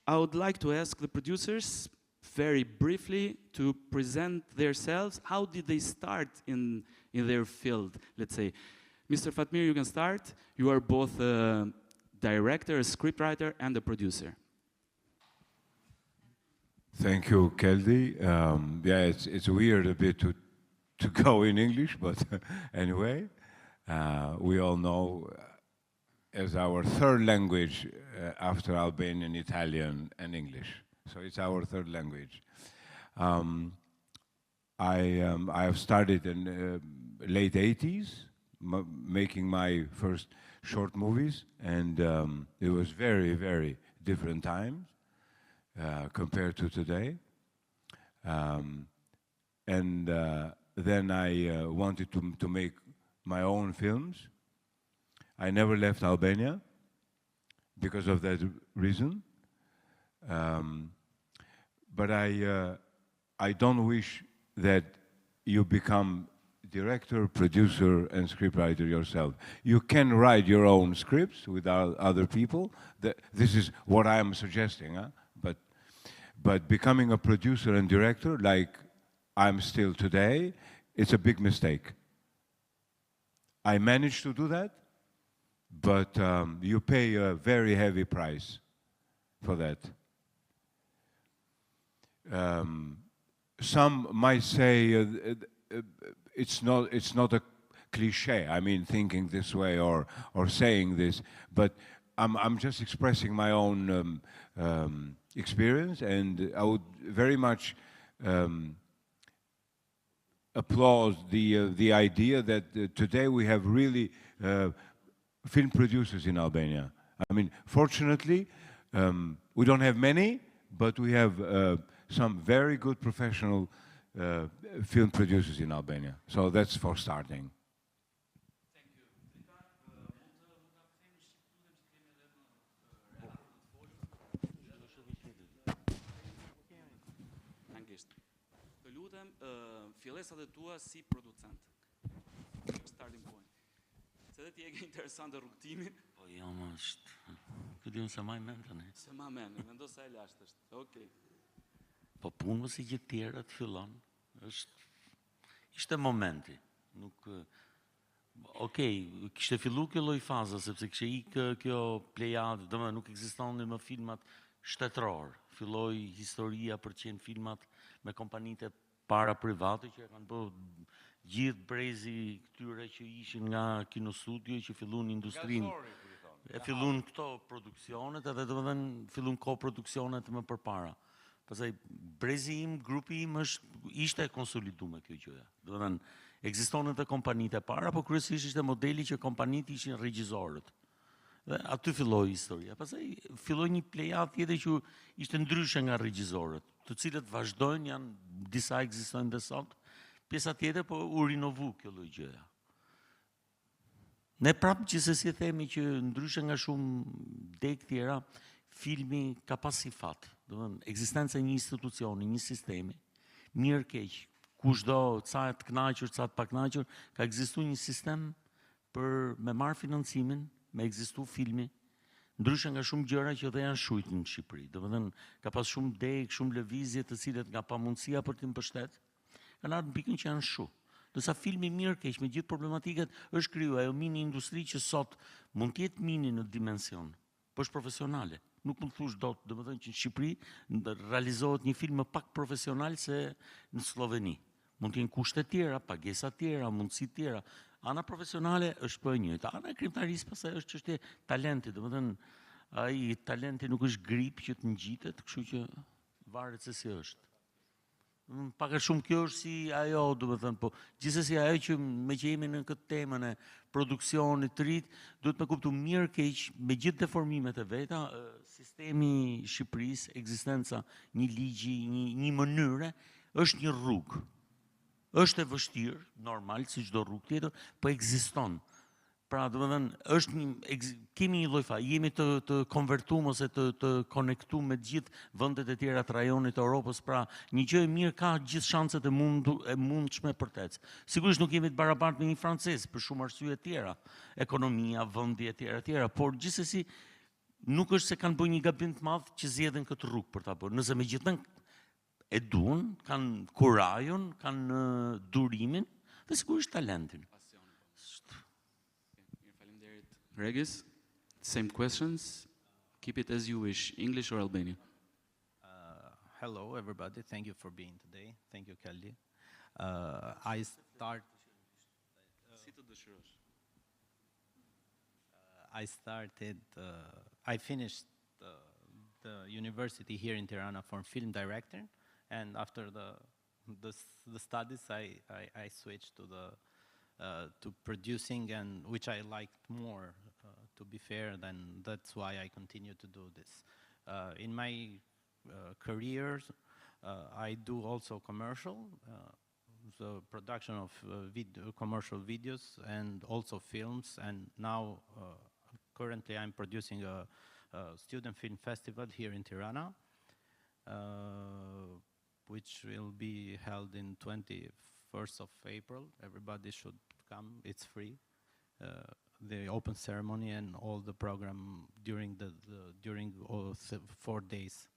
I would like to ask the producers very briefly to present themselves. How did they start in their field, let's say? Mr. Fatmir, you can start. You are both a director, a scriptwriter, and a producer. Thank you, Keldy. Yeah, it's weird a bit to go in English, but anyway, we all know as our third language after Albanian, Italian, and English. So it's our third language. I have started in late 80s, making my first short movies, and it was very, very different times compared to today. And then I wanted to make my own films. I never left Albania because of that reason. But I don't wish that you become director, producer, and scriptwriter yourself. You can write your own scripts without other people. This is what I am suggesting. But becoming a producer and director, like I'm still today, it's a big mistake. I managed to do that, but you pay a very heavy price for that. Some might say it's not a cliche. I mean, thinking this way or saying this, but I'm just expressing my own experience, and I would very much applaud the idea that today we have really film producers in Albania. I mean, fortunately, we don't have many, but we have some very good professional film producers in Albania. So that's for starting. Thank you. Të lutem, fillesat e tua si producent. Starting point. Se dhe ti e ke interesante rrugtimin. Po jam është. Këtë diun se ma i mentën e. Se ma mene, mendo sa e lasht është. Okej. Po punë si gjithë tjera të fillon. Ishte momenti. Nuk... Okej, kishte fillu kjo lloj faza, sepse kishte ikë kjo plejadë, domethënë nuk ekzistonin më filmat shtetëror. Filloi historia për qenë filmat me kompanitë para private që kanë bërë gjithë brezi këtyre që ishin nga kinostudio që filluan industrinë. E filluan këto produksionet edhe domethënë filluan koproduksionet më përpara. Pastaj brezi im, grupi im ishte konsoliduar kjo gjë. Domethënë ekzistonin të kompanitë e para, po kryesisht ishte modeli që kompanitë ishin regjisorët. Dhe aty filloi historia. Pastaj filloi një plejadë tjetër që ishte ndryshe nga regjisorët, të cilët vazhdojnë, janë disa ekzistojnë dhe sot. Pjesa tjetër po u rinovu kjo lloj gjëja. Ne prapë gjithsesi themi që ndryshe nga shumë deg tjera, filmi ka pas sifat. Domethënë ekzistenca e një institucioni, një sistemi, mirë keq, kushdo ca të kënaqur, ca të pakënaqur, ka ekzistuar një sistem për me marr financimin, me ekzistu filmi, ndryshe nga shumë gjëra që dhe janë shujt në Shqipëri. Domethënë ka pas shumë deg, shumë lëvizje të cilët nga pamundësia për të mbështet, kanë ardhur në pikën që janë shu. Dësa filmi mirë keq me gjithë problematikat është kriju ajo mini industri që sot mund të jetë mini në dimension, po është profesionale. Nuk mund të thush dot, domethënë që në Shqipëri realizohet një film më pak profesional se në Sloveni. Mund të jenë kushte tjera, pagesa tjera, mundësi tjera. Ana profesionale është po e njëjta. Ana e krimtarisë pastaj është çështje talenti, domethënë ai talenti nuk është grip që të ngjitet, kështu që varet se si është. Pak a shumë kjo është si ajo, domethënë, po gjithsesi ajo që me që jemi në këtë temën e produksionit të rit, duhet me kuptu mirë keq me gjithë deformimet e veta, sistemi i Shqipërisë, ekzistenca një ligji, një mënyre, është një rrugë. Është e vështirë, normal, si çdo rrugë tjetër, po ekziston. Pra, domethënë, kemi një lloj fare, jemi të konvertuar ose të konektuar me gjithë vendet e tjera të rajonit të Europës, pra një gjë e mirë ka gjithë shanset e mundshme për të ecë. Sigurisht nuk jemi të barabartë me një francez për shumë arsye të tjera, ekonomia, vendi e tjera, por gjithsesi nuk është se kanë bërë një gabim të madh që zgjedhin këtë rrugë për ta bërë. Nëse megjithatë e duan, kanë kurajun, kanë durimin dhe sigurisht talentin. Regis, same questions. Keep it as you wish, English or Albanian. Hello, everybody. Thank you for being today. Thank you, Kelly. I finished the university here in Tirana for film directing, and after the studies, I switched to producing, and which I liked more. To be fair, then that's why I continue to do this. In my careers, I do also commercial, the production of commercial videos and also films. And now, currently, I'm producing a student film festival here in Tirana, which will be held in 21st of April. Everybody should come. It's free. The open ceremony and all the program during during all 4 days.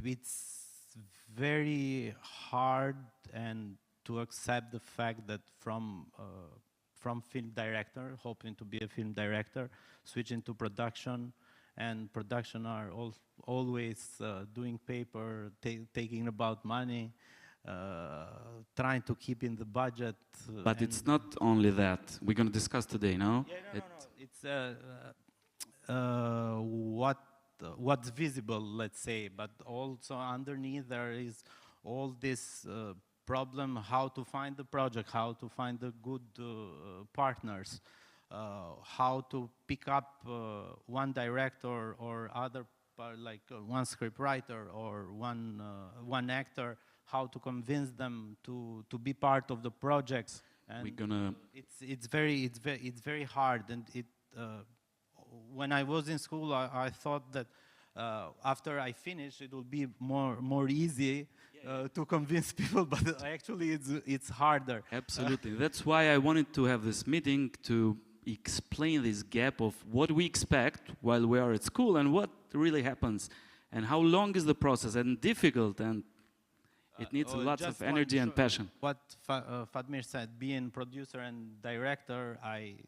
It's very hard and to accept the fact that from film director, hoping to be a film director, switching to production, and production are always doing paper, taking about money. Trying to keep in the budget. But it's not only that. We're going to discuss today, no? Yeah, It's what's visible, let's say, but also underneath there is all this problem: how to find the project, how to find the good partners, how to pick up one director or other, like one scriptwriter or one actor. How to convince them to be part of the projects, and we're gonna. It's very hard. And when I was in school, I thought that after I finish, it will be more easy to convince people. But actually, it's harder. Absolutely. That's why I wanted to have this meeting to explain this gap of what we expect while we are at school and what really happens, and how long is the process and difficult and. It needs lots of energy and passion. What Fatmir said, being producer and director, I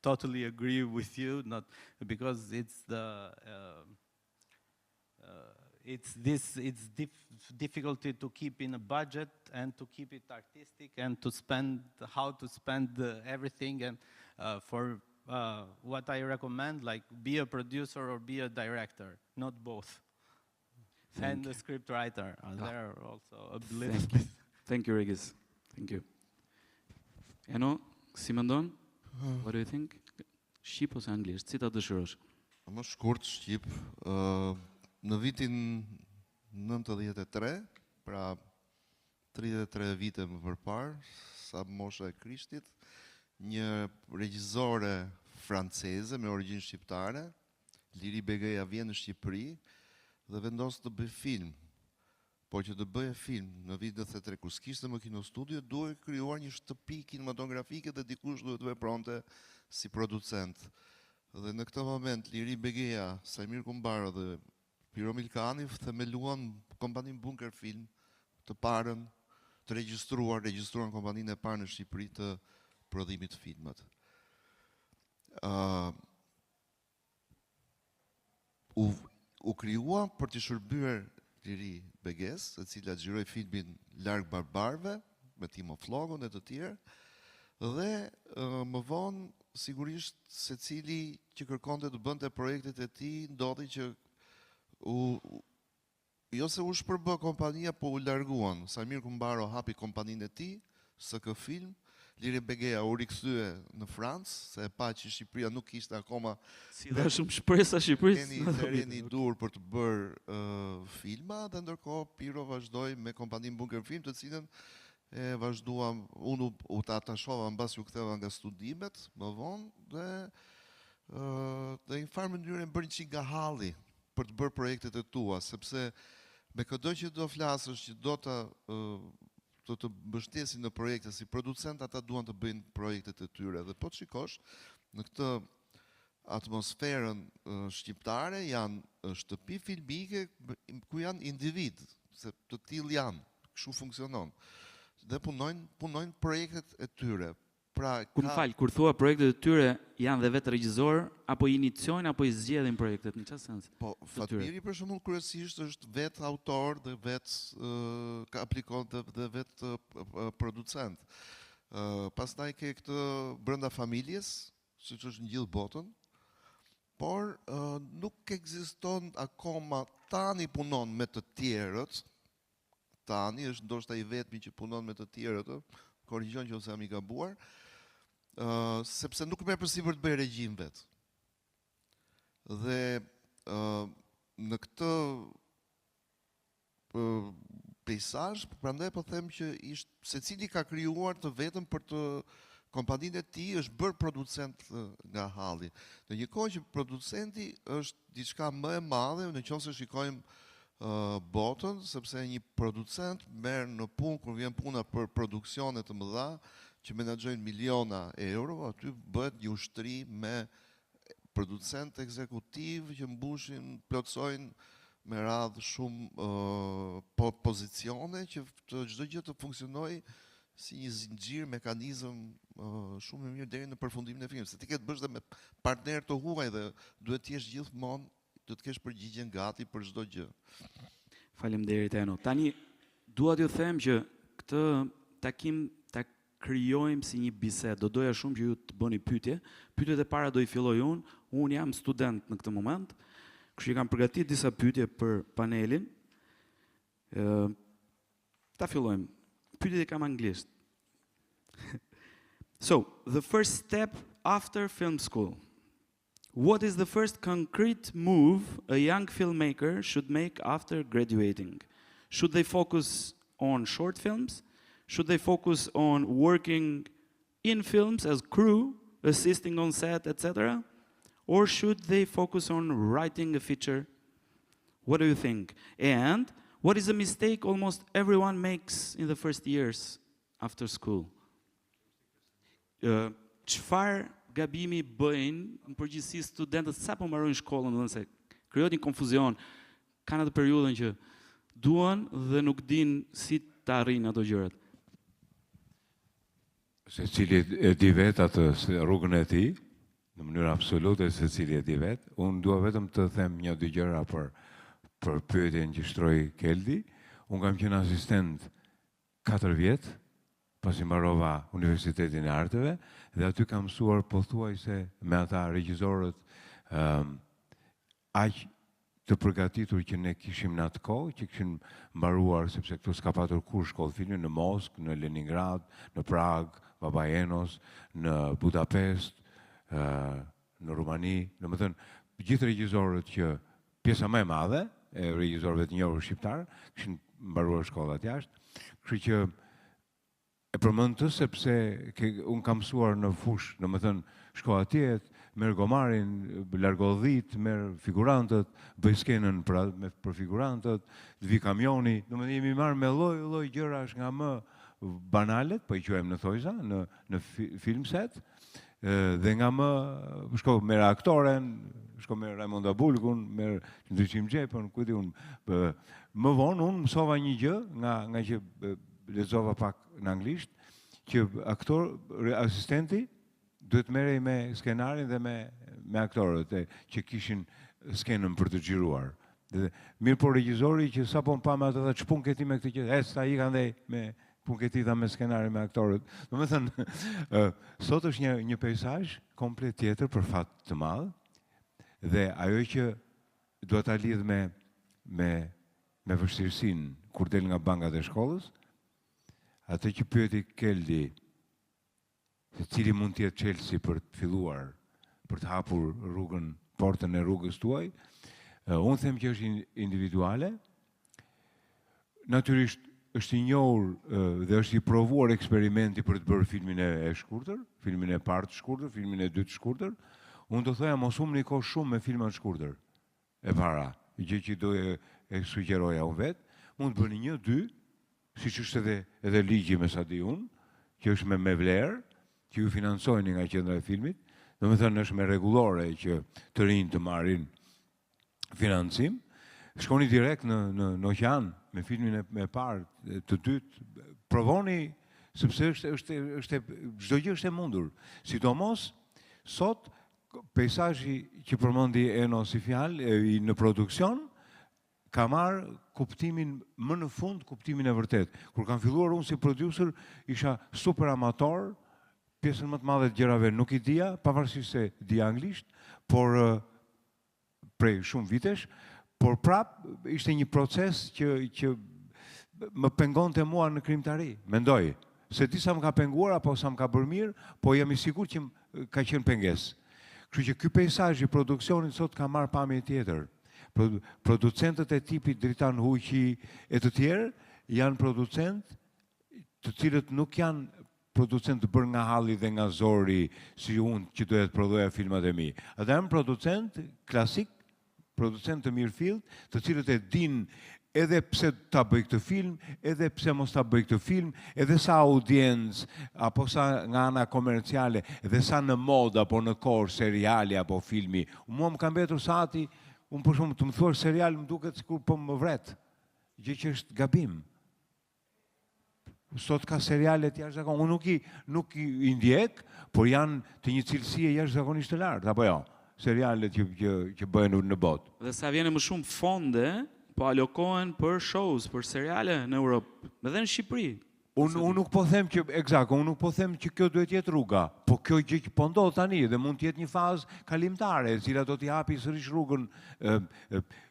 totally agree with you. Not because it's difficulty to keep in a budget and to keep it artistic and to spend how to spend everything. And for what I recommend, like be a producer or be a director, not both. And the script writer, they're also a little bit. Thank you, Regis. Thank you. Eno, si mendon? What do you think? Shqip ose anglisht? Si ta dëshirosh? Më shkurt shqip. Në vitin 93, pra 33 vite më përpar, sa mosha e Krishtit, një regjizore franceze me origjinë shqiptare, Liri Begeja, vjen në Shqipëri dhe vendos të bëj film. Po që të bëje film në vitin 93, kur s'kishte më kino studio, duhet krijuar një shtëpi kinematografike dhe dikush duhet vepronte si producent. Dhe në këtë moment Liri Begeja, Sajmir Kumbaro dhe Piro Milkani themeluan kompaninë Bunker Film, të parën të regjistruan kompaninë e parë në Shqipëri të prodhimit të filmat. U krijua për të shërbyer Liri Beges, e cila xhiroi filmin Larg Barbarëve me Timo Flogun e të tjerë, dhe më vonë sigurisht secili që kërkonte të bënte projektet e tij ndodhi që jo se u shpërbë kompania, po u larguan. Samir Kumbaro hapi kompaninë e tij, SK Film. Liri Begeja u rikthye në Francë, se e pa që Shqipëria nuk kishte akoma si dha shumë shpresa Shqipërisë. Terreni i dur për të bërë filma, dhe ndërkohë Piro vazhdoi me kompaninë Bunker Film, të cilën e vazhduam, unë u ta atashova mbas u ktheva nga studimet më vonë, dhe në farë mënyrë e bëri çik nga halli për të bërë projektet e tua, sepse me çdo që do flasësh, që do të mbështesin në projekte si producent, ata duan të bëjnë projektet e tyre. Dhe po të shikosh, në këtë atmosferën shqiptare, janë shtëpi filmike ku janë individ, se të tillë janë, kështu funksionon. Dhe punojnë projektet e tyre. Pra, kur thua projektet e tyre janë dhe vetë regjisor, apo i iniciojnë apo i zgjedhin projektet, në çfarë sens? Po, Fatmiri për shembull kryesisht është vetë autor dhe vetë aplikon dhe vetë producent. Pastaj ke këtë brenda familjes, siç është në gjithë botën, por nuk ekziston akoma, tani punon me të tjerët, tani është ndoshta i vetmi që punon me të tjerët, korrigjon nëse jam i gabuar, sepse nuk merr përsipër të bëj regjim vet. Dhe në këtë peizazh, prandaj po them që secili ka krijuar të vetëm për të kompaninë e tij, është bërë producent nga halli. Në një kohë që producenti është diçka më e madhe, nëse shikojmë botën, sepse një producent merr në punë kur vjen puna për produksione të mëdha që menaxhojnë miliona euro, aty bëhet një ushtri me producent ekzekutiv që mbushin, plotësojnë me radhë shumë pozicione që çdo gjë të funksionojë si një zinxhir, mekanizëm shumë i mirë deri në përfundimin e filmit. Se ti ke të bësh dhe me partner të huaj dhe duhet të jesh gjithmonë, do të kesh përgjigjen gati për çdo gjë. Faleminderit Eno. Tani dua t'ju them që këtë takim ta krijojmë si një bisedë. Do doja shumë që ju të bëni pyetje. Pyetjet e para do i filloj unë. Unë jam student në këtë moment. Kështu që kam përgatitur disa pyetje për panelin. Ta fillojmë. Pyetjet e kam anglisht. So, the first step after film school. What is the first concrete move a young filmmaker should make after graduating? Should they focus on short films? Should they focus on working in films as crew, assisting on set, etc.? Or should they focus on writing a feature? What do you think? And what is a mistake almost everyone makes in the first years after school? Çfarë gabimi bëjnë në përgjithësi studentët sapo mbarojnë shkollën, do të thënë se krijohet një konfuzion, kanë atë periudhën që duan dhe nuk dinë si të arrijnë ato gjërat. Secili e di vetë atë rrugën e tij, në mënyrë absolute secili e di vetë. Unë dua vetëm të them një dy gjëra për pyetjen që shtroi Keldi. Unë kam qenë asistent 4 vjet, pasi mbarova Universitetin e Arteve, dhe aty kam mësuar pothuajse me ata regjisorët aq të përgatitur që ne kishim në atë kohë, që kishin mbaruar, sepse këtu s'ka patur kur shkollë filmi, në Moskë, në Leningrad, në Prag, Babajenos, në Budapest, në Rumani, domethënë gjithë regjisorët që pjesa më e madhe e regjisorëve të njohur shqiptar kishin mbaruar shkollat jashtë, kështu që e përmend të sepse unë kam mësuar në fush, domethënë shko atje, merr gomarin, largo dhit, merr figurantët, bëj skenën për figurantët, të vi kamioni, domethënë jemi marrë me lloj gjërash nga më banalet, po i quajmë në thojza, në film set, dhe nga më shko merr aktoren, shko merr Raimonda Bulgun, merr Ndryshim Xhepën, ku di unë. Më vonë unë mësova një gjë nga që lexova pak në anglisht, që asistenti duhet merrej me skenarin dhe me aktorët që kishin skenën për të xhiruar. Mirë po regjizori që sapo më pa me atë dhe ç'pun këti me këtë që sta i kanë ndej me pun këti dha me skenarin me aktorët. Domethënë sot është një peizazh komplet tjetër për fat të madh, dhe ajo që dua ta lidh me vështirësinë kur del nga bankat e shkollës, atë që pyeti Keldi, se cili mund të jetë çelësi për të filluar, për të hapur portën e rrugës tuaj, unë them që është individuale. Natyrisht është i njohur dhe është i provuar eksperimenti për të bërë filmin e shkurtër, filmin e parë të shkurtër, filmin e dytë të shkurtër. Unë do thoja mos humni kohë shumë me filma të shkurtër e para, gjë që do e sugjeroja unë vetë, mund të bëni 1-2, siç është edhe ligji me sa di unë, që është me vlerë, që ju financojnë nga qendra e filmit, domethënë është me rregullore që të rinj të marrin financim, shkoni direkt në oqean me filmin e parë, të dytë, provoni sepse është çdo gjë është e mundur. Sidomos sot peizazhi që përmendi Eno si fjalë në produksion ka marrë kuptimin më në fund, kuptimin e vërtet. Kur kam filluar unë si producer, isha super amator, pjesën më të madhe të gjërave nuk i dija, pavarësisht se dija anglisht, por prej shumë vitesh, por prap ishte një proces që më pengonte mua në krimtari. Mendoj, se di sa më ka penguar apo sa më ka bërë mirë, po jam i sigurt që ka qenë pengesë. Kështu që ky peizazh i produksionit sot ka marrë pamje tjetër. Producentët e tipit Dritan Huqi e të tjerë janë producentë të cilët nuk janë producent të bërë nga halli dhe nga zori si unë që doja të prodhoja filmat e mi. Ata janë producent klasik, producent të mirëfillt, të cilët e din edhe pse ta bëj këtë film, edhe pse mos ta bëj këtë film, edhe sa audiencë, apo sa nga ana komerciale, edhe sa në mod apo në kohë seriali apo filmi. Mua më ka mbetur sati, unë për shumë të më thuar serial më duket sikur po më vret. Gjë që është gabim. Sot ka serialet jashtëzakonisht, unë nuk i ndjek, por janë të një cilësie jashtëzakonisht të lartë, apo jo? Serialet që bëhen në botë. Dhe sa vjen më shumë fonde, po alokohen për shows, për seriale në Europë, edhe në Shqipëri. Unë nuk po them që, unë nuk po them që kjo duhet jetë rruga, po kjo gjë që po ndodh tani dhe mund të jetë një fazë kalimtare, e cila do t'i hapi sërish rrugën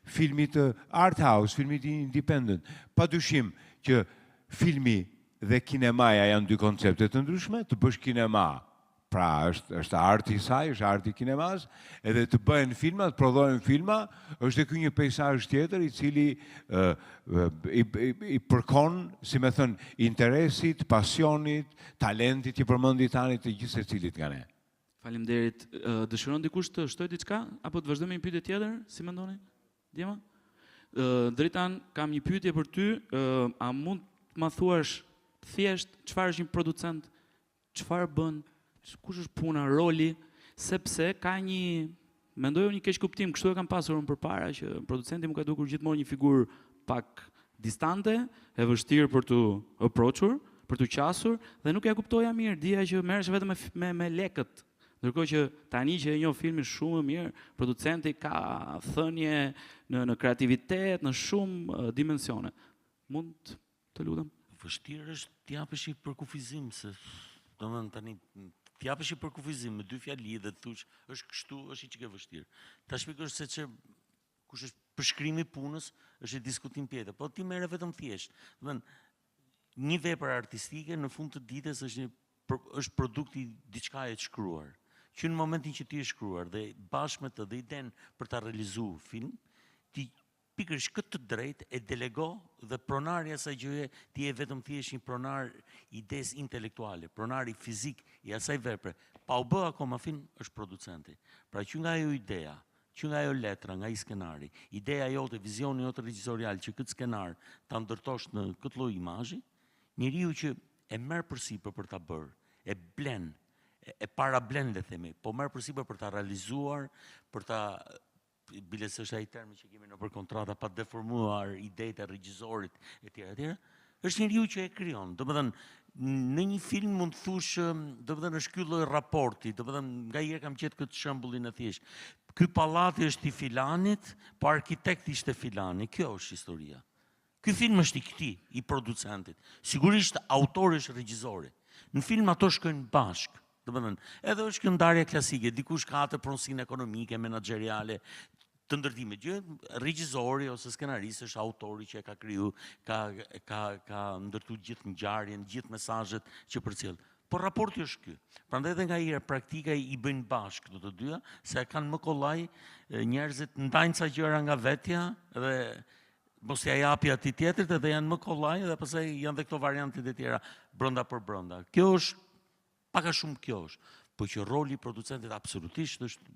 filmit art house, filmit independent. Padyshim që filmi dhe kinemaja janë dy koncepte të ndryshme, të bësh kinema, pra është arti i saj, është arti i kinemas, edhe të bëhen filma, të prodhohen filma, është e ky një peizazh tjetër i cili i përkon, si me thënë, interesit, pasionit, talentit që përmendi tani të gjithë secilit nga ne. Faleminderit. Dëshiron dikush të shtoj diçka apo të vazhdojmë një pyetje tjetër, si mendoni? Djema? Dritan, kam një pyetje për ty, a mund të ma thuash thjesht çfarë është një producent, çfarë bën, kush është puna, roli, sepse ka mendoj një keq kuptim, kështu e kam pasur unë përpara, që producenti më ka dukur gjithmonë një figurë pak distante, e vështirë për të approachur, për të qasur, dhe nuk ja kuptoja mirë, dija që merresh vetëm me lekët. Ndërkohë që tani që e njoh filmin shumë mirë, producenti ka thënie në kreativitet, në shumë dimensione. Mund të lutem? Vështirë është t'japësh i përkufizim, se domethënë tani t'japësh i përkufizim me dy fjali dhe të thush është kështu, është i që ke vështirë. Ta shpjegosh se që kush është përshkrimi i punës, është i diskutim tjetër, po ti merre vetëm thjesht. Domethënë një vepër artistike në fund të ditës është produkt i diçka e shkruar. Që në momentin që ti e shkruar dhe bashkë me të dhe iden për ta realizuar film, ti pikërisht këtë drejt e delego dhe pronari asaj gjëje ti e vetëm thjesht një pronar ides intelektuale, pronari fizik i asaj vepre. Pa u bë akoma film është producenti. Pra që nga ajo idea, që nga ajo letra, nga i skenari, ideja jote, vizioni jote regjisorial që këtë skenar ta ndërtosh në këtë lloj imazhi, njeriu që e merr përsipër për ta bërë, e blen, e para blen le themi, po merr përsipër për ta realizuar, për ta bile se është ai termi që kemi nëpër kontrata pa deformuar idetë e regjisorit etj. Është njeriu që e krijon. Domethënë në një film mund të thush, domethënë është ky lloj raporti, domethënë nganjëherë kam gjetur këtë shembullin e thjesht. Ky pallati është i filanit, po arkitekti ishte filani. Kjo është historia. Ky film është i këtij, i producentit. Sigurisht autori është regjisori. Në film ato shkojnë bashkë. Domethënë, edhe është kjo ndarje klasike, dikush ka atë pronësinë ekonomike, menaxheriale, të ndërtimit. Regjisori ose skenaristi është autori që e ka kriju, ka ndërtuar gjithë ngjarjen, gjithë mesazhet që përcjell. Por raporti është ky. Prandaj edhe nganjëherë praktika i bëjnë bashkë këto të dyja, se kanë më kollaj njerëzit ndajnë ca gjëra nga vetja dhe mos ja japi atij tjetrit edhe janë më kollaj dhe pastaj janë dhe këto variantet e tjera brenda për brenda. Kjo është paka shumë kjo është, po që roli i producentit absolutisht është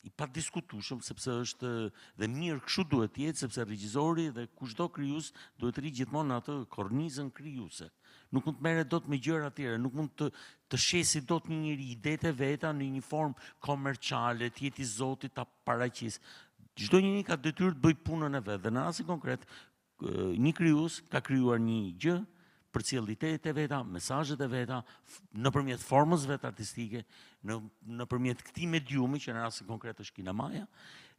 i padiskutueshëm, sepse është dhe mirë kështu duhet të jetë, sepse regjisori dhe kushdo krijues duhet të rri gjithmonë në atë kornizën krijuese. nuk mund të merret dot me gjëra të tjera, nuk mund të shesi dot një njeri idetë e veta në një formë komerciale, të jetë i zotit ta paraqis. Çdo njeri ka detyrë të bëj punën e vet dhe në rastin konkret një krijues ka krijuar një gjë për cilëtetet e veta, mesazhet e veta, nëpërmjet formës vet artistike, nëpërmjet këtij mediumi që në rastin konkret është kinemaja,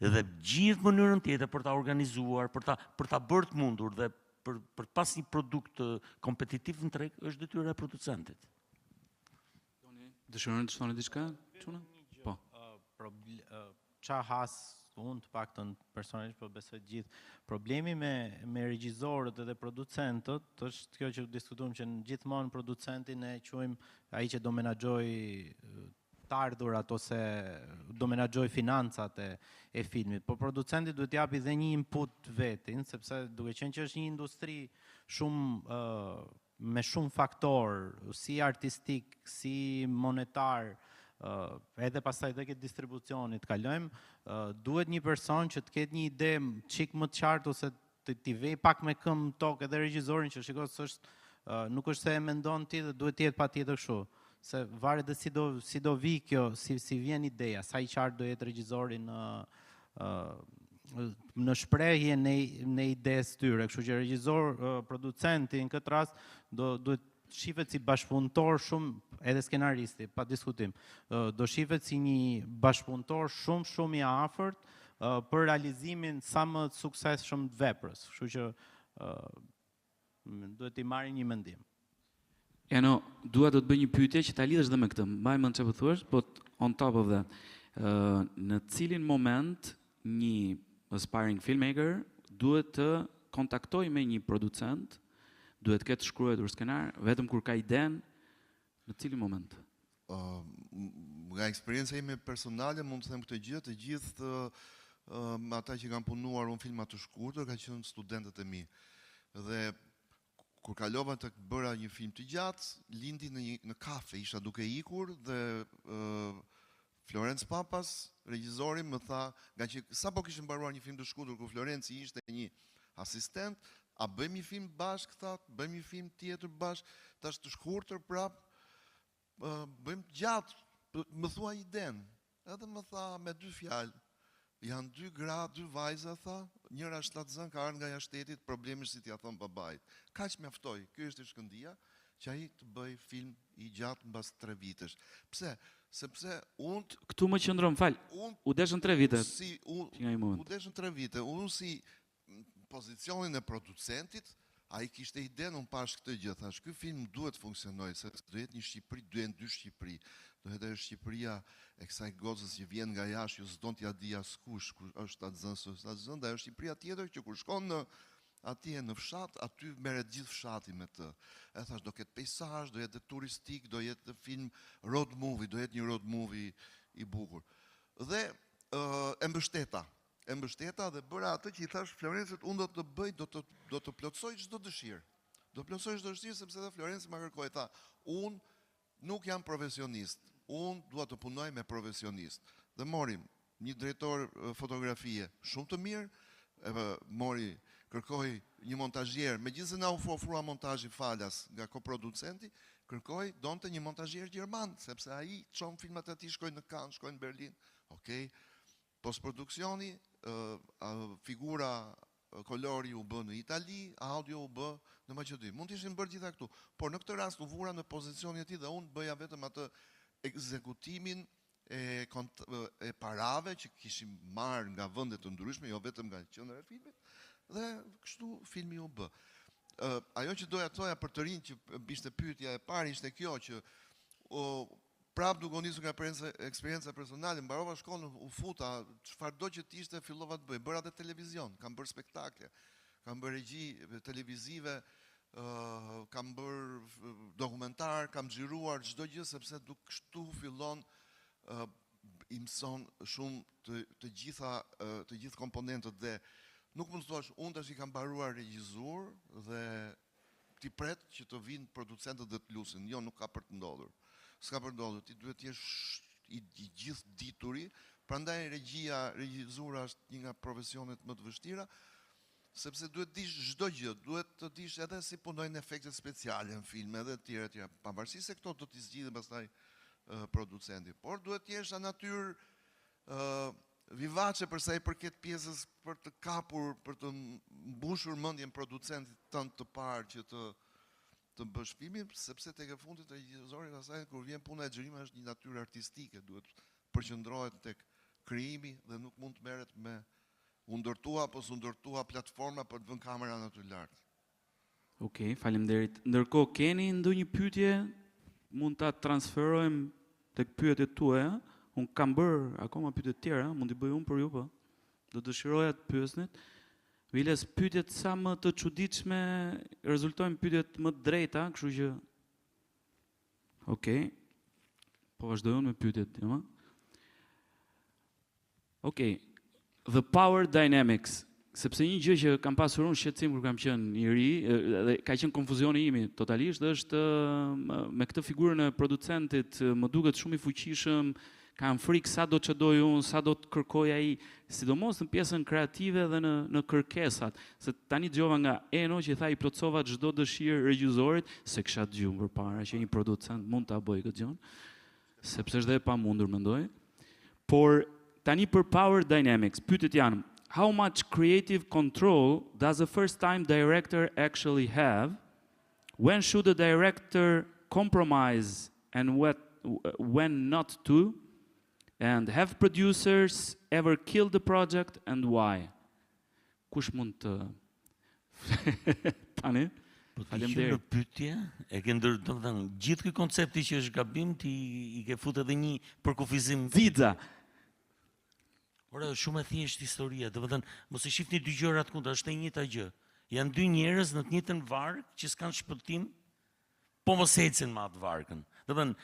dhe gjithë mënyrën tjetër për ta organizuar, për ta bërë të mundur dhe për pas një produkt kompetitiv në treg është detyra e producentit. Dëshironi të shtoni diçka? Çuna? Po. Qa has unë të paktën personalisht, po besoj gjithë. Problemi me regjisorët dhe producentët është kjo që diskutuam, që gjithmonë producentin e quajmë ai që do menaxhoj të ardhurat ose do menaxhoj financat e filmit. Po producenti duhet japi dhe një input vetin, sepse duke qenë që është një industri shumë me shumë faktor, si artistik, si monetar, edhe pastaj dhe këtë distribucionit kalojmë, duhet një person që të ketë një ide çik më të qartë ose t'i vej pak me këmbë tokë edhe regjisorin që shikoj se nuk është se e mendon ti dhe duhet të jetë patjetër kështu. Se varet dhe si do vi kjo, si vjen ideja, sa i qartë do jetë regjizori në shprehje në idesë tyre. Kështu që regjizor, producenti në këtë rast duhet shifet si bashkëpunëtor shumë, edhe skenaristi, pa diskutim, do shifet si një bashkëpunëtor shumë i afërt për realizimin sa më të suksesshëm të veprës. Kështu që duhet t'i marrin një mendim. Jano, dua të bëj një pyetje që ta lidhësh dhe me këtë. Mbaj mend çfarë thuash, but on top of that, në cilin moment një aspiring filmmaker duhet të kontaktoj me një producent, duhet të ketë shkruar skenar, vetëm kur ka iden, në cilin moment? Nga eksperjenca ime personale mund të them këtë të gjithë ata që kanë punuar në filma të shkurtër kanë qenë studentët e mi. Dhe kur kalova të bëra një film të gjatë, lindi në kafe, isha duke ikur dhe Florence Papas, regjizori, më tha, nga që sa po kishim mbaruar një film të shkurtër ku Florenci ishte një asistent, a bëjmë një film bashkë, thatë, bëjmë një film tjetër bashkë, tash të shkurtër prap, bëjmë gjatë, më thua iden, edhe më tha me 2 fjalë, janë 2 gra, 2 vajza, tha, njëra shtatzën ka ardhur nga jashtëtit, problemi si t'ia thon babait. Kaq mjaftoi, ky është shkëndia, që ai të bëj film i gjatë mbas 3 vitesh. Pse? Sepse unë këtu më qëndron, fal. U deshën 3 vite. U deshën 3 vite. Unë si pozicionin e producentit, ai kishte idenë, unë pash këtë gjë, thash, ky film duhet funksionojë, se do jetë një Shqipëri, do jenë 2 Shqipëri. Do jetë Shqipëria e kësaj gocës që vjen nga jashtë, ju s'don t'ja di askush kur është atë dhe është Shqipëria tjetër që kur shkon në atje në fshat, aty merret gjithë fshati me të. E thash, do ketë peizazh, do jetë turistik, do jetë film road movie, do jetë një road movie i bukur. Dhe e mbështeta dhe bëra atë që i thash Florencit, unë do të bëj, do të plotësoj çdo dëshirë. Do plotësoj çdo dëshirë sepse edhe Florenci më kërkoi, tha, unë nuk jam profesionist, unë dua të punoj me profesionist. Dhe morim një drejtor fotografie shumë të mirë, kërkoj një montazhier, megjithëse na ofrua montazhi falas nga koproducenti, kërkoj donte një montazhier gjerman, sepse ai çon filmat e tij shkojnë në Cannes, shkojnë në Berlin. Okej. Postproduksioni, figura, kolori u bë në Itali, audio u bë në Maqedoni. Mund të ishin bërë gjitha këtu, por në këtë rast u vura në pozicionin e tij dhe unë bëja vetëm atë ekzekutimin e parave që kishim marrë nga vende të ndryshme, jo vetëm nga qendra e filmit, dhe kështu filmi u bë. Ajo që doja të thoja për të rinj që ishte pyetja e parë ishte kjo që prap duke nisur nga eksperjenca personale, mbarova shkollën, u futa, çfarëdo që të ishte fillova të bëj, bëra edhe televizion, kam bërë spektakle, kam bërë regji televizive, kam bërë dokumentar, kam xhiruar çdo gjë sepse duke kështu fillon i mëson shumë të gjithë komponentët dhe nuk mund të thuash, unë tash i kam mbaruar regjizur dhe ti pret që të vinë producentët dhe të lusin. Jo, nuk ka për të ndodhur. S'ka për të ndodhur, ti duhet të jesh i gjithë dituri, prandaj regjizura është një nga profesionet më të vështira sepse duhet dish çdo gjë, duhet të dish edhe si punojnë efektet speciale në film, edhe të tjera, pavarësisht se këto do t'i zgjidhë pastaj producenti, por duhet të jesh në natyrë vivace për sa i përket pjesës për të kapur, për të mbushur mendjen producentit tënd të parë që të bësh filmin, sepse tek e fundit regjizori pastaj kur vjen puna e xhirimit është një natyrë artistike, duhet përqendrohet tek krijimi dhe nuk mund të merret me u ndërtua apo s'u ndërtua platforma për të vënë kameran aty lart. Okej, faleminderit. Ndërkohë keni ndonjë pyetje, mund ta transferojmë tek pyetjet tuaja. Unë kam bërë akoma pyetje të tjera, mund t'i bëj unë për ju po. Do dëshiroja të pyesnit. Viles, pyetjet sa më të çuditshme rezultojnë pyetjet më të drejta, kështu që okej. Po vazhdoj unë me pyetjet, jo? Okej. The power dynamics, sepse një gjë që kam pasur unë shqetësim kur kam qenë i ri, dhe ka qenë konfuzioni imi totalisht, është me këtë figurën e producentit, më duket shumë i fuqishëm, kam frikë sa do të çdoj unë, sa do të kërkoj ai, sidomos në pjesën kreative dhe në kërkesat. Se tani dëgjova nga Eno që tha i plotësova çdo dëshirë regjisorit, se kisha dëgjuar përpara që një producent mund ta bëjë këtë gjë, sepse është dhe e pamundur mendoj. Por tani për power dynamics, pyetjet janë: how much creative control does a first-time director actually have? When should a director compromise and when not to? And have producers ever killed the project and why? Kush mund të tani? Faleminderit. Në pyetje, e ke domethënë gjithë ky koncepti që është gabim ti i ke futur edhe një përkufizim. Viza. Ora, shumë e thjeshtë historia, domethënë mos e shihni dy gjëra të kundra, është e njëjta gjë. Janë dy njerëz në të njëjtën varg që s'kan shpëtim, po mos ecën me atë varkën. Domethënë,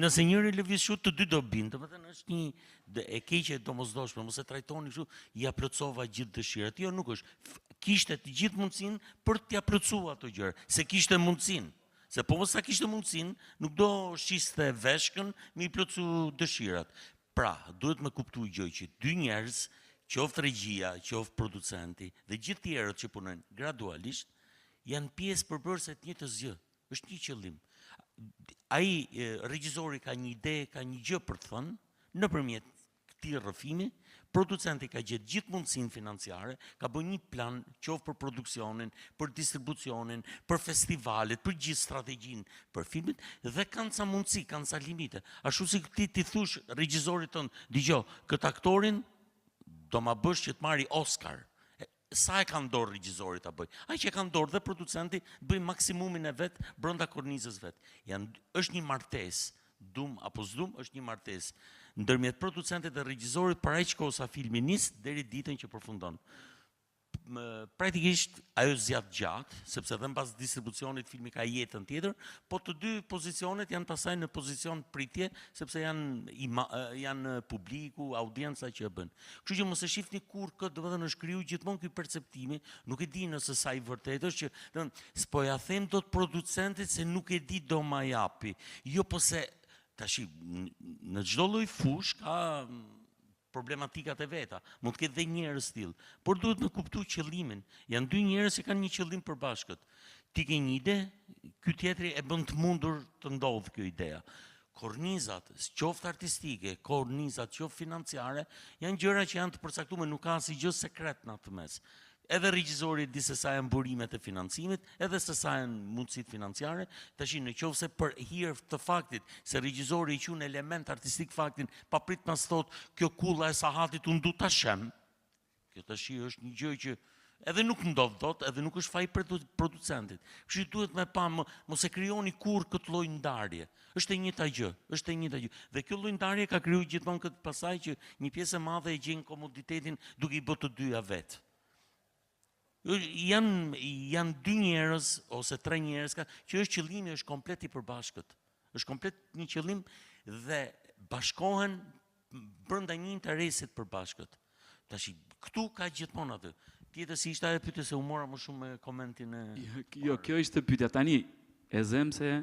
nëse njëri lëviz kështu, të dy do binë. Domethënë është një e keqe domosdoshme, mos e trajtoni kështu, ja plotësova gjithë dëshirat. Jo, nuk është. Kishte të gjithë mundësinë për t'ia plotësuar ato gjëra, se kishte mundësinë. Se po mos sa kishte mundësinë, nuk do shiste veshkën me i plotësu dëshirat. Pra, duhet me kuptu gjë që dy njerëz, qoftë regjia, qoftë producenti dhe gjithë tjerët që punojnë gradualisht, janë pjesë përbërëse të njëjtës gjë. Është një qëllim. Ai regjizori ka një ide, ka një gjë për të thënë, nëpërmjet këtij rrëfimi, producenti ka gjetë gjithë mundësinë financiare, ka bërë një plan qoftë për produksionin, për distribucionin, për festivalet, për gjithë strategjinë për filmin dhe kanë ca mundësi, kanë ca limite. Ashtu si ti thush regjizorit tënd, dëgjoj, këtë aktorin do ma bësh që të marri Oscar. Sa e kanë dorë regjizorit ta bëj? Ai që e kanë dorë dhe producenti bëj maksimumin e vet brenda kornizës vet. Është një martesë, dum apo s'dum, është një martesë ndërmjet producentit dhe regjizorit para aq kohë sa filmi nis deri ditën që përfundon. Praktikisht ajo zgjat gjatë, sepse edhe mbas distribucionit filmi ka jetën tjetër, po të dy pozicionet janë pasaj në pozicion pritje, sepse janë publiku, audienca që e bën. Kështu që mos e shihni kur këtë, domethënë është kriju gjithmonë ky perceptimi, nuk e di nëse sa i vërtetë është që, domethënë, s'po ja them dot producentit se nuk e di do ma japi. Jo po se tash në çdo lloj fush ka problematikat e veta, mund të ketë dhe njerëz tillë, por duhet me kuptu qëllimin. Janë dy njerëz që kanë një qëllim përbashkët. Ti ke një ide, ky tjetri e bën të mundur të ndodhë kjo ideja. Kornizat, qoftë artistike, kornizat, qoftë financiare, janë gjëra që janë të përcaktuara, nuk ka asgjë sekret në atë mes. Edhe regjizori di se sa janë burimet e financimit, edhe se sa janë mundësitë financiare, tash në qoftë se për hir të faktit se regjizori i quan element artistik faktin, paprit mas thot kjo kulla e sahatit unë du ta shem. Kjo tash është një gjë që edhe nuk ndodh dot, edhe nuk është faj producentit. Kështu duhet me pa mos e krijoni kurrë këtë lloj ndarje. Është e njëjta gjë, është e njëjta gjë. Dhe kjo lloj ndarje ka krijuar gjithmonë këtë pasaj që një pjesë e madhe e gjen komoditetin duke i bërë të dyja vet. Janë dy njerëz ose tre njerëz që është qëllimi është komplet i përbashkët. Është komplet një qëllim dhe bashkohen brenda një interesit përbashkët. Tash këtu ka gjithmonë atë. Tjetër si ishte ajo pyetje se u mora më shumë me komentin e. Jo, kjo ishte pyetja. Tani e them se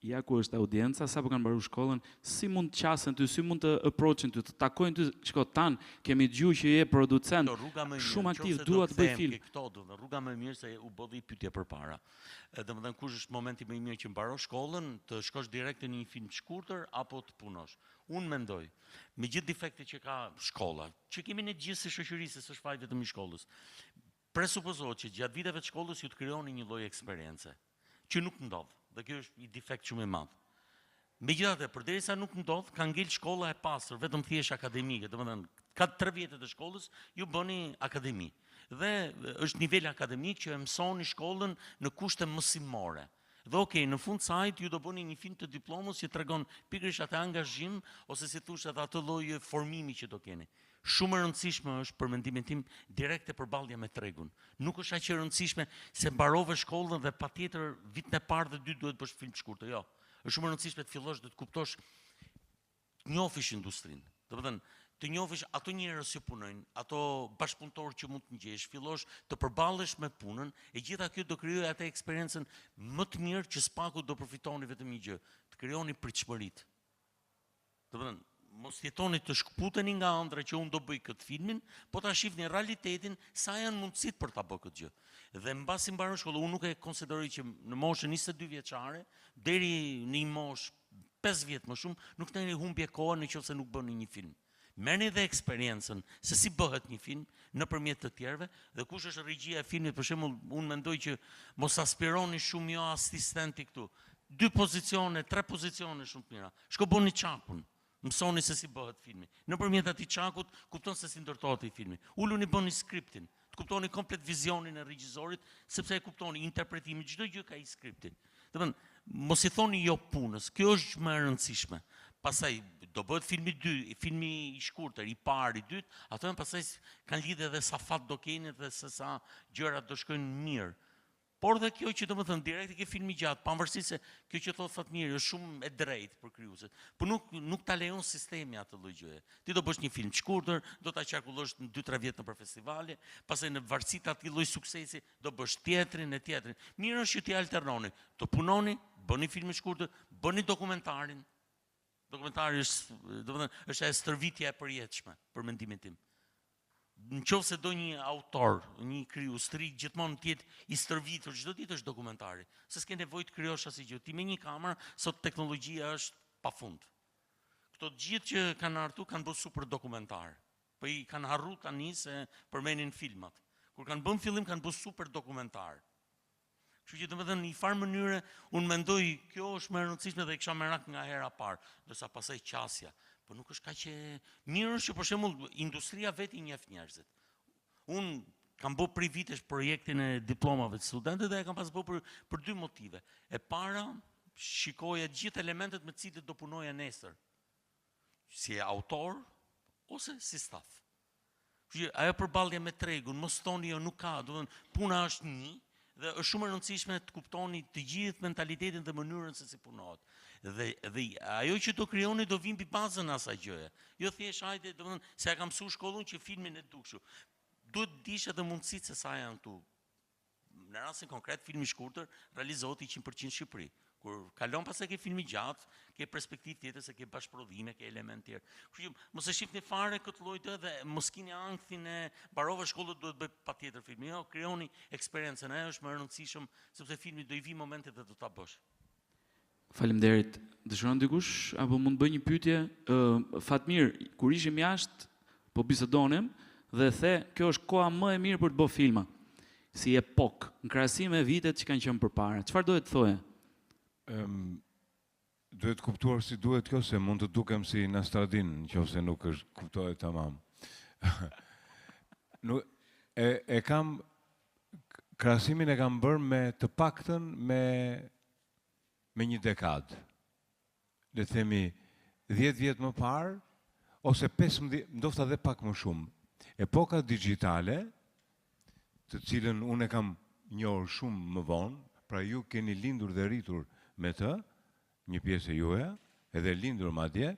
ja ku është audienca, sapo kanë mbaruar shkollën, si mund të qasen ty, si mund të approachin ty, të takojnë ty, shko tan, kemi dëgjuar që je producent, shumë aktiv, dua të bëj film. Rruga më e mirë se u bodhi pyetje përpara. Domethënë kush është momenti më i mirë që mbarosh shkollën, të shkosh direkt në një film të shkurtër apo të punosh. Unë mendoj, me gjithë defektet që ka shkolla, që kemi ne gjithë si shoqëri, se s'është fajt vetëm i shkollës. Presupozohet që gjatë viteve të shkollës ju të krijoni një lloj eksperience, që nuk ndodh. Dhe kjo është një defekt shumë i madh. Megjithatë, përderisa nuk ndodh, ka ngel shkolla e pastër, vetëm thjesht akademike, domethënë ka 3 vjet të shkollës, ju bëni akademi. Dhe është nivel akademik që e mësoni shkollën në kushte mësimore. Dhe okej, në fund sajt ju do bëni një film të diplomës që tregon pikërisht atë angazhim ose si thosh atë lloj formimi që do keni. Shumë e rëndësishme është për mendimin tim direkte përballja me tregun. Nuk është aq e rëndësishme se mbarove shkollën dhe patjetër vitin e parë dhe 2 duhet bësh film të shkurtër. Jo. Është shumë e rëndësishme të fillosh të kuptosh, të njohësh industrinë. Domethënë, të njohësh ato njerëz që punojnë, ato bashkëpunëtorë që mund të ngjesh, fillosh të përballesh me punën, e gjitha kjo do krijojë atë eksperiencën më të mirë që spaku do përfitoni vetëm një gjë, të krijoni pritshmëritë. Domethënë, mos jetoni të shkputeni nga ëndra që unë do bëj këtë filmin, po ta shihni realitetin sa janë mundësitë për ta bërë këtë gjë. Dhe mbasi mbaron shkollën, unë nuk e konsideroj që në moshën 22 vjeçare deri në një moshë 5 vjet më shumë, nuk keni humbje kohë nëse nuk bëni një film. Merrni dhe eksperiencën se si bëhet një film nëpërmjet të tjerëve, dhe kush është regjia e filmit, për shembull, unë mendoj që mos aspironi shumë jo asistenti këtu. 2 pozicione, 3 pozicione shumë të mira. Shko bëni çakun. Mësoni se si bëhet filmi. Nëpërmjet atij çakut kupton se si ndërtohet ai filmi. Uluni bëni skriptin, të kuptoni komplet vizionin e regjisorit, sepse e kuptoni interpretimin, çdo gjë ka i skriptin. Domethënë, mos i thoni jo punës. Kjo është më e rëndësishme. Pastaj do bëhet filmi 2, filmi i shkurtër, i parë, i dytë, ato pastaj kanë lidhje edhe sa fat do keni dhe se sa gjëra do shkojnë mirë. Por dhe kjo që domethënë direkt ke filmi gjatë, pavarësisht se kjo që thot Fatmiri është shumë e drejtë për krijuesit, por nuk ta lejon sistemi atë lloj gjëje. Ti do bësh një film të shkurtër, do ta qarkullosh në 2-3 vjet nëpër festivale, pastaj në varësi të atij lloj suksesi do bësh tjetrin. Mirë është që ti alternoni, të punoni, bëni film të shkurtër, bëni dokumentarin. Dokumentari është e stërvitja e përjetshme, për mendimin tim. Nëse do një autor, një krijues të ri, gjithmonë të jetë i stërvitur, çdo ditë është dokumentari. Se s'ke nevojë të krijosh asnjë gjë. Ti me një kamerë, sot teknologjia është pafund. Këto gjithë që kanë ardhur kanë bërë super dokumentar. Po i kanë harruar tani se përmendin filmat. Kur kanë bën fillim kanë bërë super dokumentar. Kështu që domethënë në një farë mënyre unë mendoj kjo është më e rëndësishme dhe e kisha merak nga hera parë, ndërsa pastaj qasja. Po nuk është kaq e mirë që për shembull industria vetë i njeh njerëzit. Unë kam bërë prej vitesh projektin e diplomave të studentëve dhe e kam pas bërë për 2 motive. E para, shikoja gjithë elementet me të cilët do punoja nesër. Si autor ose si staf. Ajo përballje me tregun, mos thoni jo nuk ka, do të thënë puna është një. Dhe është shumë e rëndësishme të kuptoni të gjithë mentalitetin dhe mënyrën se si punohet. Dhe ajo që do krijoni do vinë mbi bazën e asaj gjëje. Jo thjesht hajde, domethënë se ja kam mësuar shkollën që filmin e duk kështu. Duhet dish edhe mundësitë se sa janë këtu. Në rastin konkret filmi i shkurtër realizohet 100% në Shqipëri. Kur kalon pastaj ke filmi gjatë, ke perspektivë tjetër se ke bashkëprodhime, ke elemente tjerë. Kështu që mos e shihni fare këtë lloj të dhe mos keni ankthin e mbarova shkollën duhet bëj patjetër filmin. Jo, krijoni eksperiencën, ajo është më e rëndësishme sepse filmi do i vi momentet dhe do ta bësh. Faleminderit. Dëshiron dikush apo mund bëj një pyetje? Fatmir, kur ishim jashtë, po bisedonim dhe the, kjo është koha më e mirë për të bërë filma. Si epok, në krahasim me vitet që kanë qenë përpara. Çfarë do të thoje? Duhet kuptuar si duhet kjo, se mund të dukem si Nastradin, nëse nuk është kuptohet tamam. E kam krahasimin e kam bërë me të paktën me një dekadë. Le të themi 10 vjet më parë ose 15, ndoshta edhe pak më shumë. Epoka digjitale, të cilën unë e kam njohur shumë më vonë, pra ju keni lindur dhe rritur me të, një pjesë e juaja, edhe lindur madje,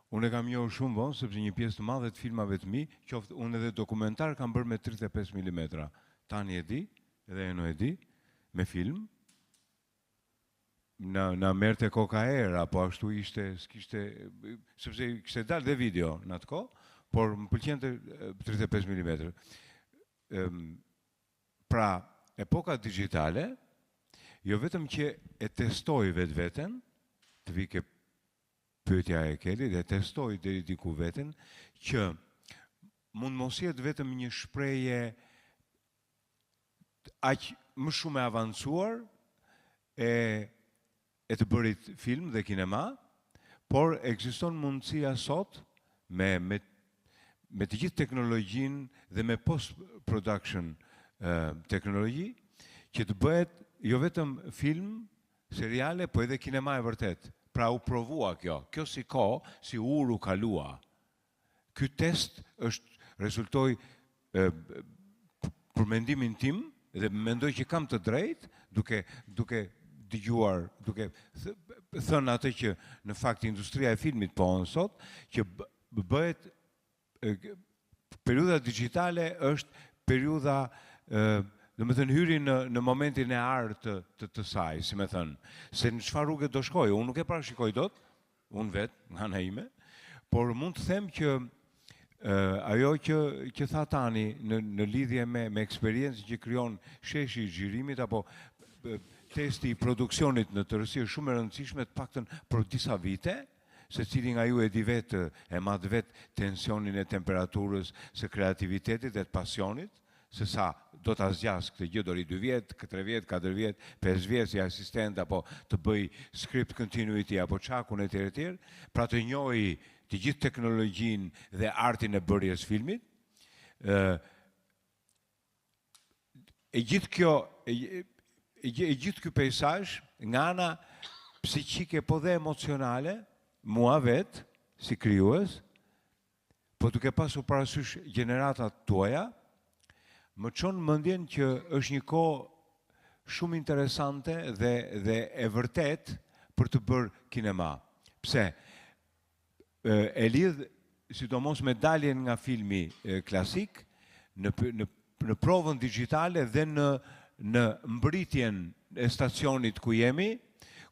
unë e kam njohur shumë vonë sepse një pjesë të madhe të filmave të mi, qoftë unë edhe dokumentar kam bërë me 35 mm. Tani e di, edhe Eno e di, me film. na merrte koka era, po ashtu ishte, sepse kishte dalë dhe video në atë kohë, por më pëlqente 35 mm. Pra, epoka digjitale, jo vetëm që e testoi vetveten, të vi ke pyetja e Kelit, e testoi deri diku veten, që mund mos jetë vetëm një shprehje aq më shumë e avancuar e të bërit film dhe kinema, por ekziston mundësia sot me të gjithë teknologjinë dhe me post-production teknologji, që të bëhet jo vetëm film, seriale, po edhe kinema e vërtet. Pra u provua kjo si kohë, si uru kalua. Ky test rezultoi për mendimin tim, dhe mendoj që kam të drejtë, duke dëgjuar, duke thënë atë që në fakt industria e filmit po sot, që bëhet periudha digjitale është periudha do me thënë hyri në momentin e artë të saj, si me thënë, se në çfarë rrugë do shkojë, unë nuk e parashikoj dot, unë vetë, nga ana ime, por mund të them që ajo që tha tani në lidhje me eksperiencën që krijon sheshi i xhirimit apo testi i produksionit në tërësi është shumë e rëndësishme, të paktën për disa vite, se cili nga ju e di vetë, e madh vetë tensionin e temperaturës, së kreativitetit e të pasionit, se sa do të zgjas këtë gjë, do ri 2 vjet, 3 vjet, 4 vjet, 5 vjet si asistent, apo të bëj script continuity, apo çakun e tjerë, pra të njohë të gjithë teknologjinë dhe artin e bërjes filmit. E gjithë ky peizazh nga ana psiqike po dhe emocionale, mua vetë si krijues, po duke pasur parasysh gjeneratat tuaja, më çon mendjen që është një kohë shumë interesante dhe e vërtet për të bërë kinema. Pse? E lidh sidomos me daljen nga filmi klasik në provën digjitale dhe në mbritjen e stacionit ku jemi,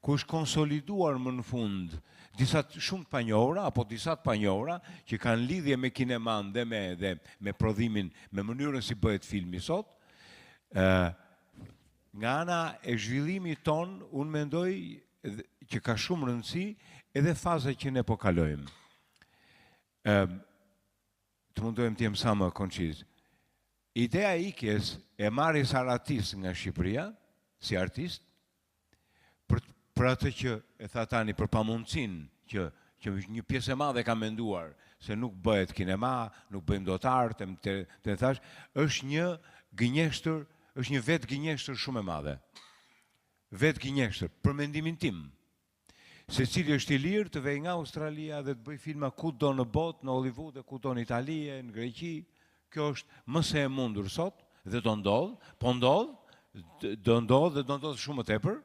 ku është konsoliduar më në fund disa shumë të panjohura apo disa të panjohura që kanë lidhje me kineman dhe me prodhimin, me mënyrën si bëhet filmi sot. Nga ana e zhvillimit ton, unë mendoj që ka shumë rëndësi edhe faza që ne po kalojmë. Të mundohem të jem sa më konciz. Ideja e ikjes e Maris Aratis nga Shqipëria, si artist, për atë që e tha tani, për pamundësinë që një pjesë e madhe ka menduar se nuk bëhet kinema, nuk bëjmë dot art, të thash, është një gënjeshtër, është një vetë gënjeshtër shumë e madhe. Vetë gënjeshtër, për mendimin tim. Secili është i lirë të vej nga Australia dhe të bëj filma kudo në botë, në Hollywood, kudo në Itali, në Greqi. Kjo është më se e mundur sot dhe do ndodh, po ndodh, do ndodh dhe do ndodh shumë më tepër.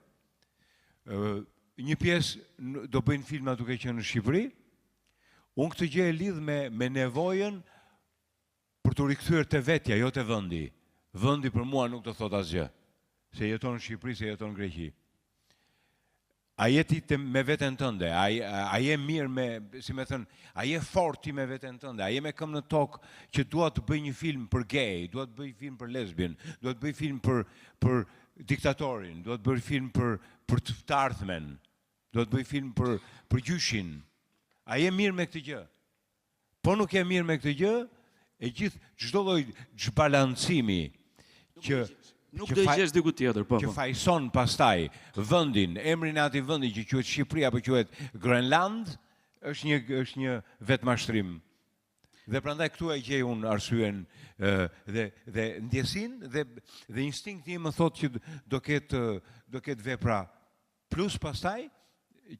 Një pjesë do bëjnë filma duke qenë në Shqipëri. Unë këtë gjë e lidh me nevojën për të rikthyer te vetja, jo te vendi. Vendi për mua nuk do thot asgjë. Se jeton në Shqipëri, se jeton në Greqi. A je ti me veten tënde, a je mirë me, si me thënë, a je fort ti me veten tënde, a je me këmbë në tokë që dua të bëj një film për gay, dua të bëj film për lesbien, dua të bëj film për diktatorin, dua të bëj film për të ardhmen, dua të bëj film për gjyshin. A je mirë me këtë gjë? Po nuk je mirë me këtë gjë, e gjithë çdo lloj zhbalancimi që nuk do i gjesh diku tjetër, po. Që fajson pastaj vendin, emrin e atij vendi që quhet Shqipëri apo quhet Grenland, është një vetmashtrim. Dhe prandaj këtu e gjej unë arsyen dhe ndjesinë dhe instinkti im më thotë që do ketë vepra plus pastaj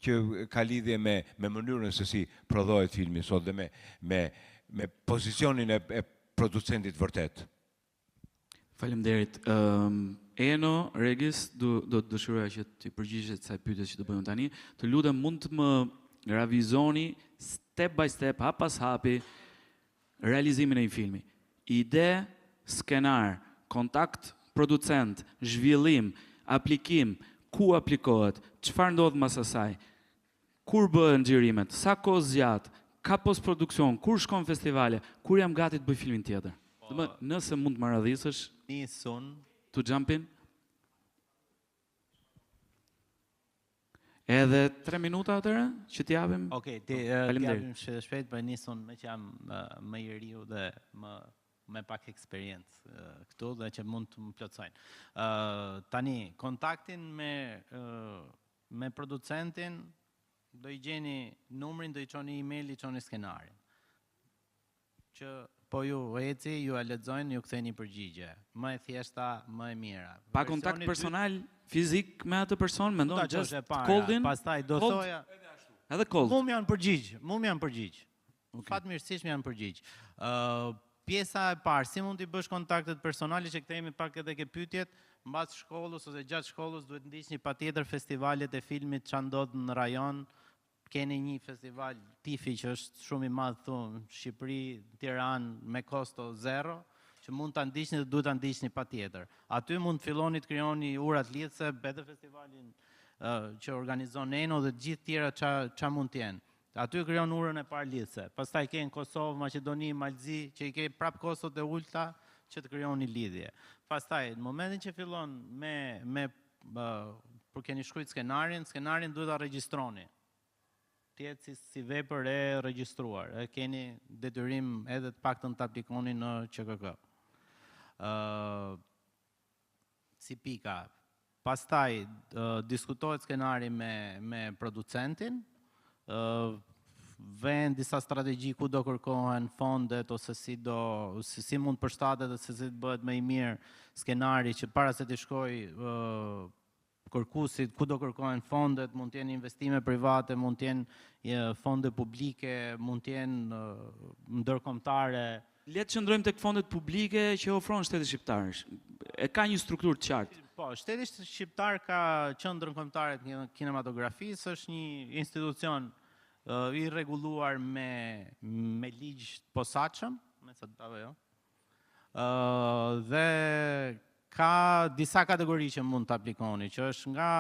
që ka lidhje me mënyrën se si prodhohet filmi sot dhe me pozicionin e producentit vërtet. Faleminderit. Eno, Regis, do të dëshiroja që të përgjigjesh kësaj pyetjes që do bëjmë tani. Të lutem, mund të më ravizoni step by step, hap pas hapi, realizimin e një filmi. Ide, skenar, kontakt producent, zhvillim, aplikim, ku aplikohet, çfarë ndodh mas asaj, kur bëhen xhirimet, sa kohë zgjat, ka post-produksion, kur shkon festivale, kur jam gati të bëj filmin tjetër. Domethënë, nëse mund të më radhisësh Nisun. to jump in. Edhe 3 minuta atëre që t'japim. Okej, Faleminderit. t'japim shpejt për nisun me që jam më i riu dhe me pak eksperiencë këtu dhe që mund të më plotsojnë. Tani, kontaktin me producentin, do i gjeni numrin, do i çoni email, i çoni skenarin. Që po ju eci, ju e lexojnë, ju ktheni përgjigje. Më e thjeshta, më e mira. Pa kontakt personal, fizik me atë person, mendon just para, cold in, pastaj do cold? thoja, edhe cold. mu më janë përgjigj. Fatmirësisht më janë përgjigj. Pjesa e parë, si mund t'i bësh kontaktet personale, që kthehemi pak edhe ke pyetjet, mbas shkollës ose gjatë shkollës duhet ndiqni patjetër festivalet e filmit që ndodh në rajon. Keni një festival Tifi që është shumë i madh këtu në Shqipëri, Tiranë, me kosto zero, që mund ta ndiqni dhe duhet ta ndiqni patjetër. Aty mund të filloni të krijoni urat lidhse, edhe festivalin që organizon Eno dhe të gjithë tjera ç'a mund të jenë. Aty krijon urën e parë lidhse. Pastaj ke në Kosovë, Maqedoni, Malzi, që i ke prap kostot e ulta që të krijoni lidhje. Pastaj, në momentin që fillon për keni shkruajt skenarin duhet ta regjistroni. Tjetë si vepër e regjistruar. Keni detyrim edhe të paktën të aplikoni në QKK. Si pika. Pastaj, diskutohet skenari me producentin, vend disa strategji ku do kërkohen fondet ose si mund përshtatet dhe se si të bëhet më i mirë skenari që para se të shkoj kërkuesit, ku do kërkohen fondet, mund të jenë investime private, mund të jenë fonde publike, mund të jenë ndërkombëtare. Le të qëndrojmë tek fondet publike që ofron shteti shqiptar. E ka një strukturë të qartë. Po, shteti shqiptar ka qendrën kombëtare të kinematografisë, është një institucion i rregulluar me ligj të posaçëm, apo jo. Dhe ka disa kategori që mund të aplikoni, që është nga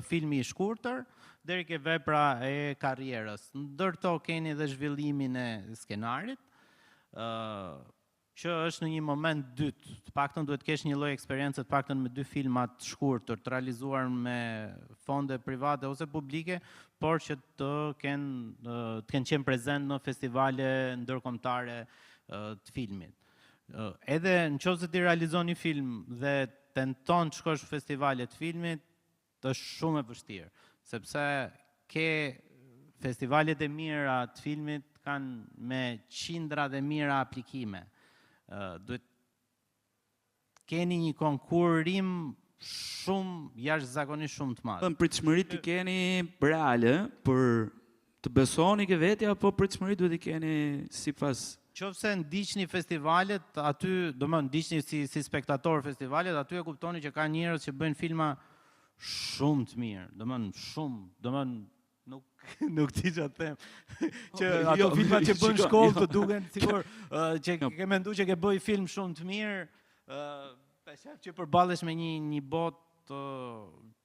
filmi i shkurtër deri ke vepra e karrierës. Ndërto keni dhe zhvillimin e skenarit, që është në një moment dytë. Të paktën duhet kesh një lloj eksperiencë të paktën me 2 filma të shkurtër, të realizuar me fonde private ose publike, por që të kenë qenë prezent në festivale ndërkombëtare të filmit. Edhe në qoftë se ti realizon një film dhe tenton të shkosh në festivale të filmit, është shumë e vështirë, sepse ke festivalet e mira të filmit kanë me qindra dhe mira aplikime. Duhet keni një konkurrim shumë jashtëzakonisht shumë të madh. Pritshmëritë i keni reale për të besoni ke vetja, apo pritshmëritë duhet i keni sipas. Qofse ndiqni festivalet, aty, domethënë ndiqni si spektator festivalet, aty e kuptoni që ka njerëz që bëjnë filma shumë të mirë, domethënë nuk di ç'a them. Që ato filmat që bën shkollë të duken sigur që ke menduar që ke bëj film shumë të mirë, shef që përballesh me një botë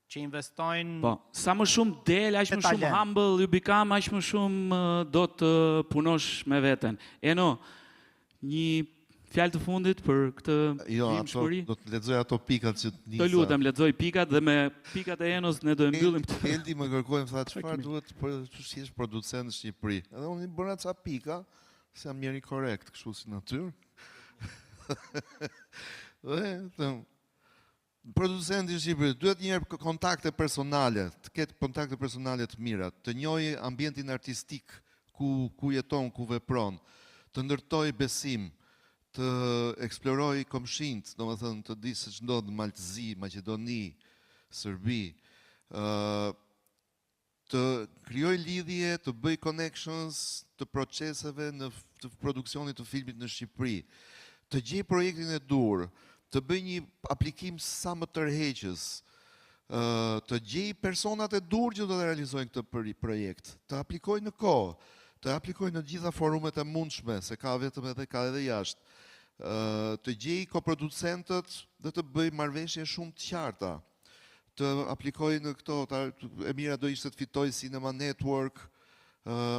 që investojnë. Po, sa më shumë del, aq më shumë humble you become, aq më shumë do të punosh me veten. Eno, një fjalë të fundit për këtë filmshmëri? Do të lexoj ato pikat që nisa. Të lutem, lexoj pikat dhe me pikat e Enos ne do e mbyllim këtë. Eldi më kërkoi më tha çfarë duhet për të qesh producent në Shqipëri. Edhe unë i bëra ca pika, se jam njëri korrekt, kështu si natyrë. Dhe producenti i Shqipërisë duhet një herë kontakte personale, të ketë kontakte personale të mira, të njohë ambientin artistik ku jeton, ku vepron, të ndërtoj besim, të eksploroj komshinët, domethënë të di se ç'ndodh në Maltëzi, Maqedoni, Serbi, të krijoj lidhje, të bëj connections të proceseve të produksionit të filmit në Shqipëri, të gjej projektin e dur, të bëj një aplikim sa më tërheqës, të gjej personat e dur që do të realizojnë këtë projekt, të aplikoj në kohë, të aplikoj në gjitha forumet e mundshme, se ka vetëm ka edhe jashtë, të gjej koproducentët dhe të bëj marrëveshje shumë të qarta, të aplikoj në këto, e mira do ishte të fitoj Cinema Network,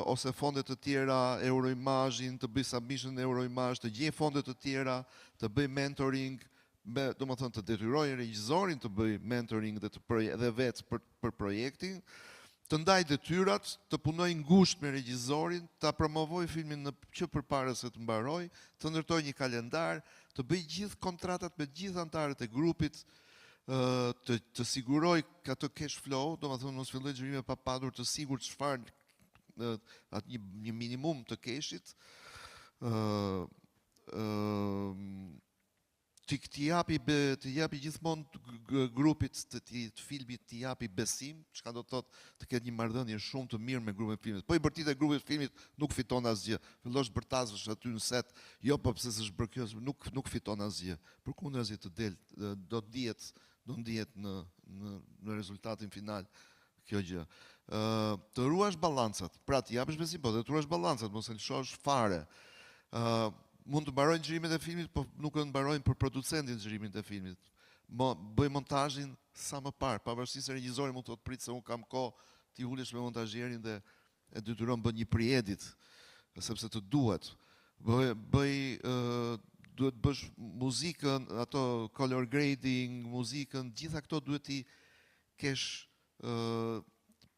ose fondet të tjera, Euroimazhin, të bëj submission në Euroimazh, të gjej fondet të tjera, të bëj mentoring, do më thënë të detyroj regjisorin të bëj mentoring dhe vetë për projektin, të ndaj detyrat, të punoj ngushtë me regjisorin, të promovoj filmin që përpara se të mbaroj, të ndërtoj një kalendar, të bëj gjithë kontratat me gjithë anëtarët e grupit, të siguroj atë cash flow, do më thënë mos filloj xhirime pa padur të sigur çfarë atë një minimum të keshit, të japi gjithmonë grupit të filmit të japi besim, çka do të thotë të ketë një marrëdhënie shumë të mirë me grupin e filmit. Po i bërtit e grupit të filmit nuk fiton asgjë. Fillosh bërtazësh aty në set, jo po pse s'është bërë kjo, nuk fiton asgjë. Përkundrazi të del, do ndihet në rezultatin final kjo gjë. Të ruash balancat, pra të japësh besim, po të ruash balancat, mos e lëshosh fare. Mund të mbarojnë xhirimet e filmit, po nuk e mbarojnë për producentin xhirimin e filmit. Bëj montazhin sa më parë, pavarësisht se regjizori mund të thotë prit se unë kam kohë, ti ulesh me montazherin dhe e detyron bën një pre-edit, sepse të duhet. Duhet bësh muzikën, ato color grading, muzikën, gjitha këto duhet i kesh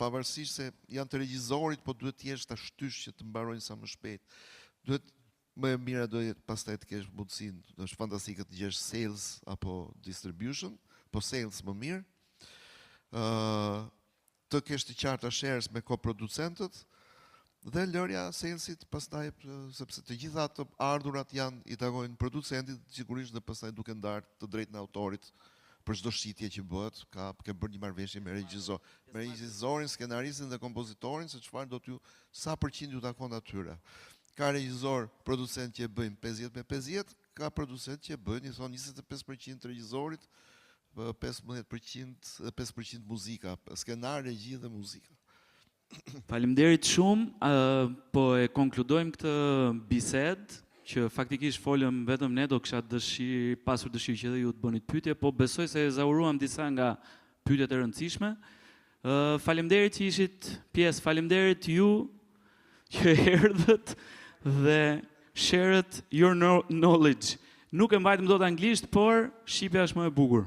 pavarësisht se janë të regjizorit, po duhet të jesh ta shtysh që të mbarojnë sa më shpejt. Duhet më e mira do jetë pastaj të kesh mundësinë, është fantastike të gjesh sales apo distribution, po sales më mirë. Të kesh të qarta shares me koproducentët dhe lërja salesit pastaj, sepse të gjitha të ardhurat i takojnë producentit, sigurisht dhe pastaj duke ndarë të drejtën e autorit për çdo shitje që bëhet, ke bërë një marrëveshje me regjizorin, skenaristin dhe kompozitorin se çfarë do t'ju sa përqind ju takon atyre. Ka regjizor, producent që e bëjnë 50 me 50, ka producent që e bëjnë, i thonë 25% të regjizorit, 5% muzika, skenar, regji dhe muzika. Faleminderit shumë, po e konkludojmë këtë bisedë, që faktikisht folëm vetëm ne, do kisha pasur dëshirë që edhe ju të bënit pyetje, po besoj se ezauruam disa nga pyetjet e rëndësishme. Faleminderit që ishit pjesë, faleminderit ju që erdhët dhe shared your knowledge. Nuk e mbajtëm dot anglisht, por shqipja është më e bukur.